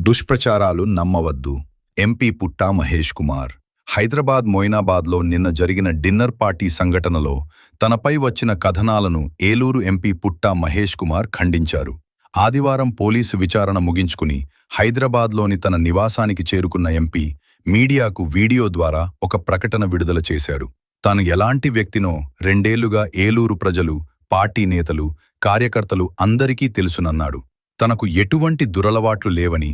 దుష్ప్రచారాలు నమ్మవద్దు. MP పుట్టా మహేష్ కుమార్ హైదరాబాద్ మొయినాబాద్లో నిన్న జరిగిన dinner party సంఘటనలో తనపై వచ్చిన కథనాలను ఏలూరు ఎంపీ పుట్టా మహేష్ కుమార్ ఖండించారు. ఆదివారం పోలీసు విచారణ ముగించుకుని హైదరాబాద్లోని తన నివాసానికి చేరుకున్న ఎంపీ మీడియాకు వీడియో ద్వారా ఒక ప్రకటన విడుదల చేశారు. తాను ఎలాంటి వ్యక్తినో 2 ఏళ్లుగా ఏలూరు ప్రజలు, పార్టీ నేతలు, కార్యకర్తలు అందరికీ తెలుసునన్నాడు. తనకు ఎటువంటి దురలవాట్లు లేవని,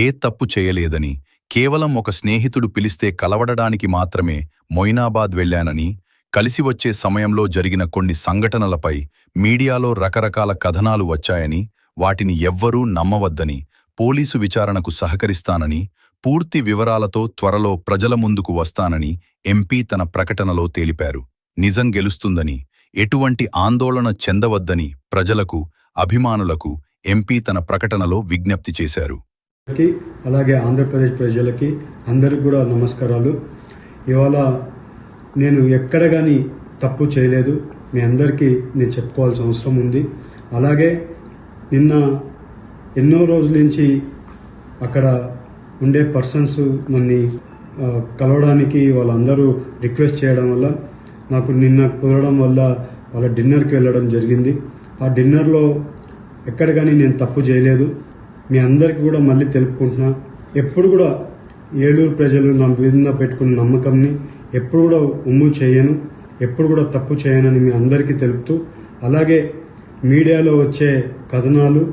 ఏ తప్పు చేయలేదని, కేవలం ఒక స్నేహితుడు పిలిస్తే కలవడడానికి మాత్రమే మొయినాబాద్ వెళ్లానని, కలిసి వచ్చే సమయంలో జరిగిన కొన్ని సంఘటనలపై మీడియాలో రకరకాల కథనాలు వచ్చాయని, వాటిని ఎవ్వరూ నమ్మవద్దని, పోలీసు విచారణకు సహకరిస్తానని, పూర్తి వివరాలతో త్వరలో ప్రజల ముందుకు వస్తానని ఎంపీ తన ప్రకటనలో తెలిపారు. నిజం గెలుస్తుందని, ఎటువంటి ఆందోళన చెందవద్దని ప్రజలకు, అభిమానులకు ఎంపీ తన ప్రకటనలో విజ్ఞప్తి చేశారు. అలాగే ఆంధ్రప్రదేశ్ ప్రజలకి అందరికి కూడా నమస్కారాలు. ఇవాళ నేను ఎక్కడ కానీ తప్పు చేయలేదు, మీ అందరికీ నేను చెప్పుకోవాల్సిన అవసరం ఉంది. అలాగే నిన్న ఎన్నో రోజుల నుంచి అక్కడ ఉండే పర్సన్స్ నన్ను కలవడానికి వాళ్ళందరూ రిక్వెస్ట్ చేయడం వల్ల నాకు నిన్న కుదరడం వల్ల వాళ్ళ డిన్నర్కి వెళ్ళడం జరిగింది. ఆ డిన్నర్లో ఎక్కడ కానీ నేను తప్పు చేయలేదు. మీ అందరికీ కూడా మళ్ళీ తెలుపుకుంటున్నా, ఎప్పుడు కూడా ఏలూరు ప్రజలు నా మీద పెట్టుకున్న నమ్మకంని ఎప్పుడు కూడా ఉమ్ము చేయను, ఎప్పుడు కూడా తప్పు చేయనని మీ అందరికీ తెలుపుతూ, అలాగే మీడియాలో వచ్చే కథనాలు,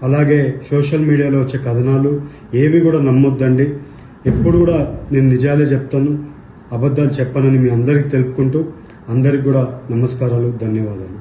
అలాగే సోషల్ మీడియాలో వచ్చే కథనాలు ఏవి కూడా నమ్మొద్దండి. ఎప్పుడు కూడా నేను నిజాలే చెప్తాను, అబద్ధాలు చెప్పనని మీ అందరికీ తెలుపుకుంటూ అందరికి కూడా నమస్కారాలు, ధన్యవాదాలు.